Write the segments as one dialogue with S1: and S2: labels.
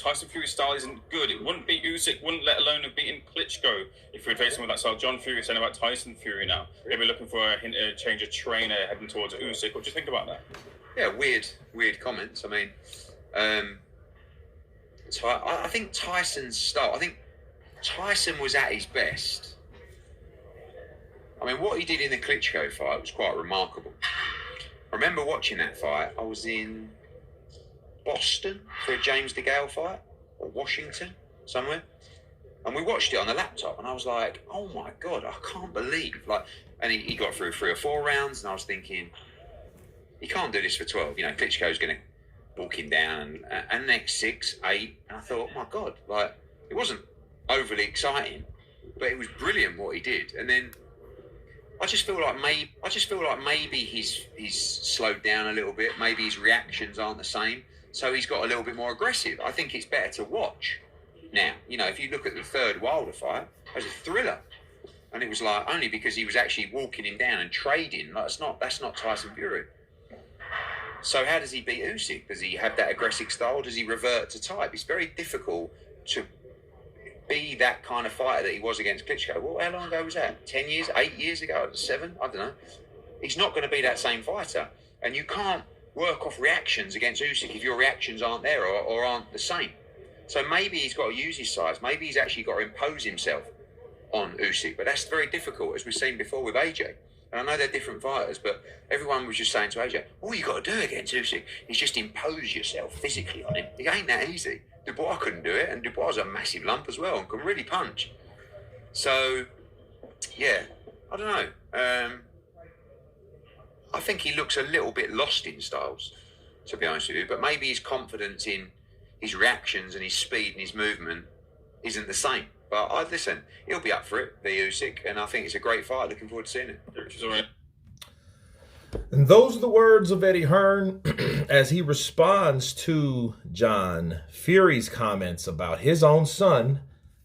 S1: Tyson Fury's style isn't good. It wouldn't beat Usyk, wouldn't let alone have beaten Klitschko if we were facing with that style. John Fury saying about Tyson Fury now. Maybe looking for a hint of change of trainer heading towards Usyk. What do you think about that?
S2: Yeah, weird comments. I mean, I think Tyson's style. I think Tyson was at his best. I mean, what he did in the Klitschko fight was quite remarkable. I remember watching that fight. I was in Boston for a James DeGale fight, or Washington, somewhere. And we watched it on the laptop, and I was like, oh my God, I can't believe. And he got through 3 or 4 rounds, and I was thinking, he can't do this for 12. You know, Klitschko's going to walk him down, and next 6, 8. And I thought, oh my God, it wasn't overly exciting, but it was brilliant what he did. And then I just feel like maybe he's slowed down a little bit. Maybe his reactions aren't the same, so he's got a little bit more aggressive. I think it's better to watch now. You know, if you look at the third Wilder fight, it was a thriller, and it was only because he was actually walking him down and trading. That's not Tyson Fury. So how does he beat Usyk? Does he have that aggressive style? Does he revert to type? It's very difficult to be that kind of fighter that he was against Klitschko. Well, how long ago was that? 10 years? 8 years ago? 7? I don't know. He's not going to be that same fighter. And you can't work off reactions against Usyk if your reactions aren't there or aren't the same. So maybe he's got to use his size. Maybe he's actually got to impose himself on Usyk. But that's very difficult, as we've seen before with AJ. And I know they're different fighters, but everyone was just saying to AJ, all you got to do against Usyk is just impose yourself physically on him. It ain't that easy. Dubois couldn't do it, and Dubois is a massive lump as well and can really punch. So, yeah, I don't know. I think he looks a little bit lost in styles, to be honest with you, but maybe his confidence in his reactions and his speed and his movement isn't the same. But listen, he'll be up for it, the Usyk, and I think it's a great fight. Looking forward to seeing it.
S1: Which all right.
S3: And those are the words of Eddie Hearn as he responds to John Fury's comments about his own son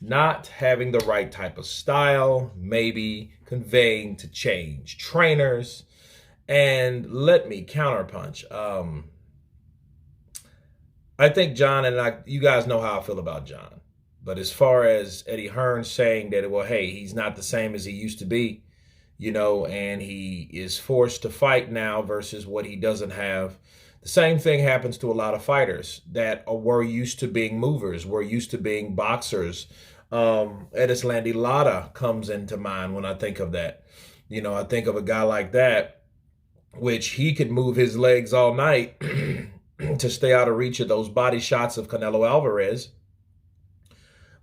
S3: not having the right type of style, maybe conveying to change trainers. And let me counterpunch. I think John and you guys know how I feel about John. But as far as Eddie Hearn saying that, well, hey, he's not the same as he used to be, you know, and he is forced to fight now versus what he doesn't have. The same thing happens to a lot of fighters that were used to being movers, were used to being boxers. Erislandy Lara comes into mind when I think of that. You know, I think of a guy like that, which he could move his legs all night to stay out of reach of those body shots of Canelo Alvarez.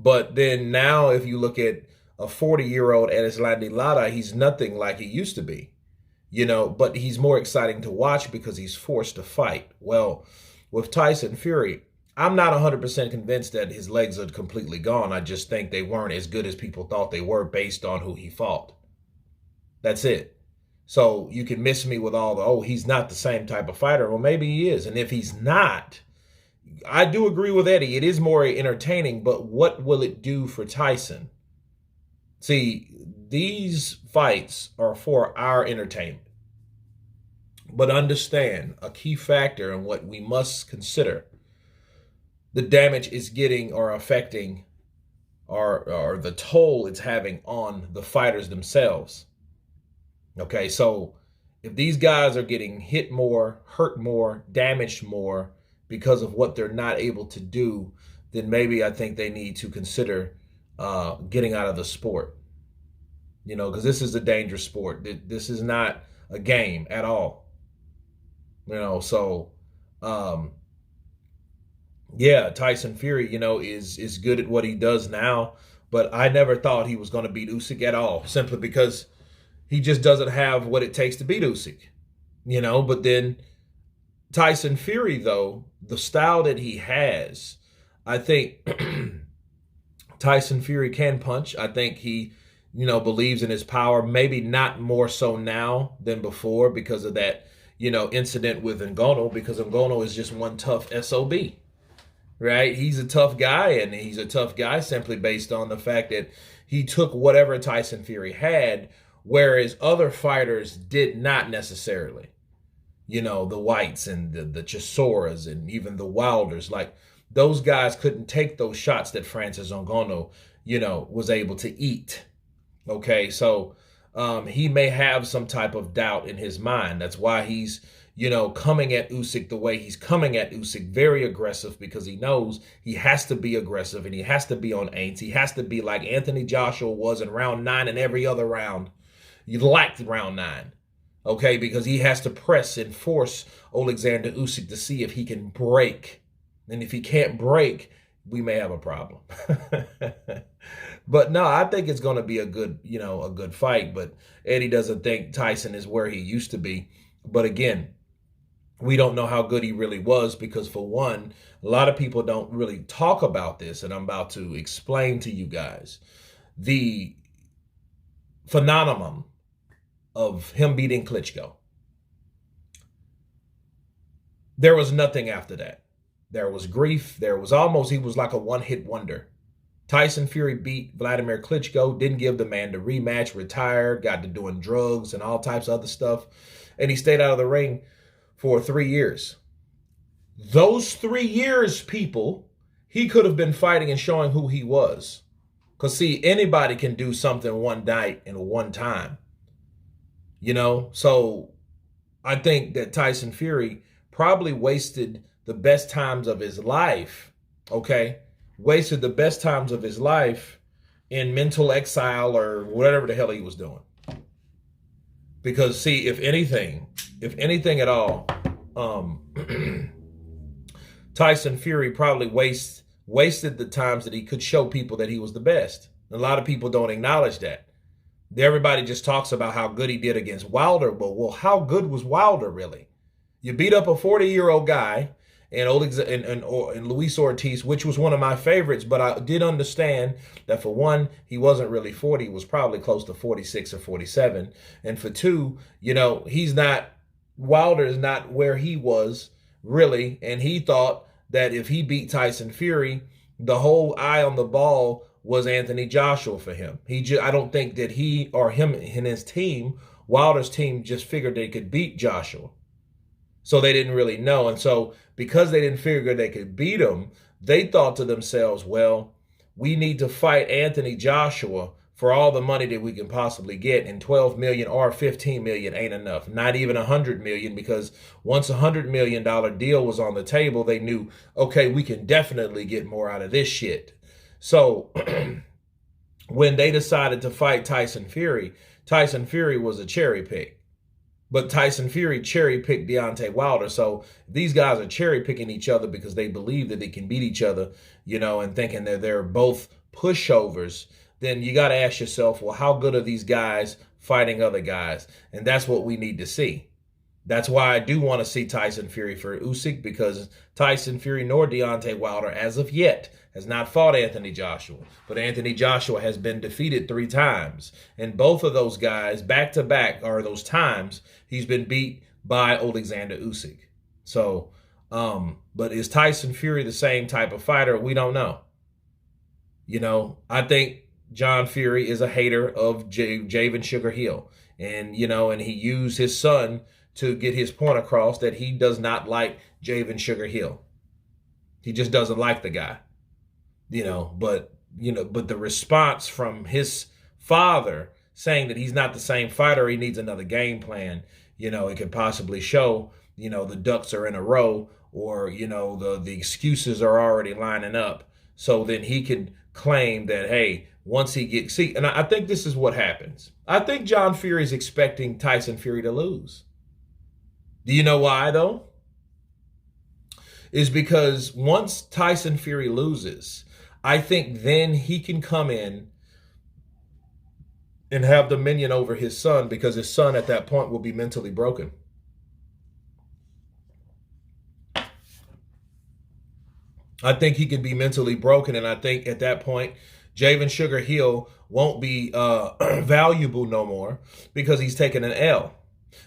S3: But then now if you look at a 40-year-old Erislandy Lara, he's nothing like he used to be, you know, but he's more exciting to watch because he's forced to fight. Well, with Tyson Fury, I'm not 100% convinced that his legs are completely gone. I just think they weren't as good as people thought they were based on who he fought. That's it. So you can miss me with all the, oh, he's not the same type of fighter. Well, maybe he is. And if he's not, I do agree with Eddie. It is more entertaining, but what will it do for Tyson? See, these fights are for our entertainment. But understand a key factor in what we must consider. The damage it's getting or affecting or the toll it's having on the fighters themselves. Okay, so if these guys are getting hit more, hurt more, damaged more because of what they're not able to do, then maybe I think they need to consider getting out of the sport. You know, because this is a dangerous sport. This is not a game at all. You know, so yeah, Tyson Fury, you know, is good at what he does now, but I never thought he was going to beat Usyk at all, simply because he just doesn't have what it takes to beat Usyk. You know, but then Tyson Fury, though, the style that he has, I think Tyson Fury can punch. I think he, you know, believes in his power, maybe not more so now than before because of that, you know, incident with Ngannou, because Ngannou is just one tough SOB, right? He's a tough guy, and he's a tough guy simply based on the fact that he took whatever Tyson Fury had, whereas other fighters did not necessarily. You know, the Whites and the Chisoras and even the Wilders, like those guys couldn't take those shots that Francis Ngannou, was able to eat. Okay, so he may have some type of doubt in his mind. That's why he's, coming at Usyk the way he's coming at Usyk, very aggressive, because he knows he has to be aggressive and he has to be on eights. He has to be like Anthony Joshua was in round 9 and every other round. You liked round 9, okay, because he has to press and force Alexander Usyk to see if he can break. And if he can't break, we may have a problem. But no, I think it's going to be a good fight. But Eddie doesn't think Tyson is where he used to be. But again, we don't know how good he really was, because for one, a lot of people don't really talk about this, and I'm about to explain to you guys the phenomenon of him beating Klitschko. There was nothing after that. There was grief. He was like a one-hit wonder. Tyson Fury beat Vladimir Klitschko, didn't give the man the rematch, retired, got to doing drugs and all types of other stuff, and he stayed out of the ring for 3 years. Those 3 years, people, he could have been fighting and showing who he was. Because, see, anybody can do something one night and one time. So I think that Tyson Fury probably wasted the best times of his life, okay? Wasted the best times of his life in mental exile or whatever the hell he was doing. Because, see, if anything at all, Tyson Fury probably wasted the times that he could show people that he was the best. A lot of people don't acknowledge that. Everybody just talks about how good he did against Wilder, but well, how good was Wilder really? You beat up a 40-year-old guy and Luis Ortiz, which was one of my favorites, but I did understand that for one, he wasn't really 40, he was probably close to 46 or 47. And for two, Wilder is not where he was really, and he thought that if he beat Tyson Fury, the whole eye on the ball was Anthony Joshua for him. I don't think that he or him and his team, Wilder's team, just figured they could beat Joshua. So they didn't really know. And so because they didn't figure they could beat him, they thought to themselves, well, we need to fight Anthony Joshua for all the money that we can possibly get, and 12 million or 15 million ain't enough. Not even 100 million, because once $100 million deal was on the table, they knew, okay, we can definitely get more out of this shit. So when they decided to fight Tyson Fury was a cherry pick. But Tyson Fury cherry-picked Deontay Wilder. So these guys are cherry-picking each other because they believe that they can beat each other, and thinking that they're both pushovers. Then you got to ask yourself, well, how good are these guys fighting other guys? And that's what we need to see. That's why I do want to see Tyson Fury for Usyk, because Tyson Fury nor Deontay Wilder, as of yet, has not fought Anthony Joshua. But Anthony Joshua has been defeated 3 times. And both of those guys, back-to-back, or those times, he's been beat by Alexander Usyk. So, but is Tyson Fury the same type of fighter? We don't know. I think John Fury is a hater of Javen Sugar Hill. And, and he used his son to get his point across that he does not like Javen Sugar Hill. He just doesn't like the guy. But the response from his father saying that he's not the same fighter, he needs another game plan, it could possibly show, the ducks are in a row, or, the excuses are already lining up. So then he could claim that, hey, once he gets, and I think this is what happens. I think John Fury is expecting Tyson Fury to lose. Do you know why, though? Is because once Tyson Fury loses, I think then he can come in and have dominion over his son, because his son at that point will be mentally broken. I think he could be mentally broken, and I think at that point, Javen Sugar Hill won't be valuable no more, because he's taken an L.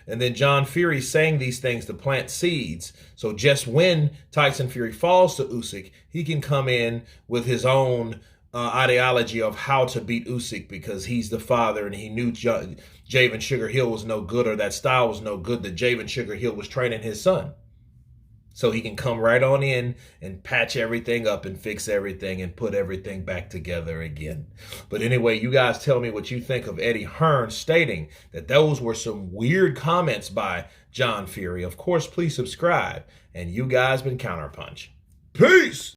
S3: And then John Fury saying these things to plant seeds. So just when Tyson Fury falls to Usyk, he can come in with his own ideology of how to beat Usyk, because he's the father and he knew Javen Sugar Hill was no good, or that style was no good, that Javen Sugar Hill was training his son. so he can come right on in and patch everything up and fix everything and put everything back together again. But anyway, you guys tell me what you think of Eddie Hearn stating that those were some weird comments by John Fury. Of course, please subscribe. And you guys been Counterpunch. Peace!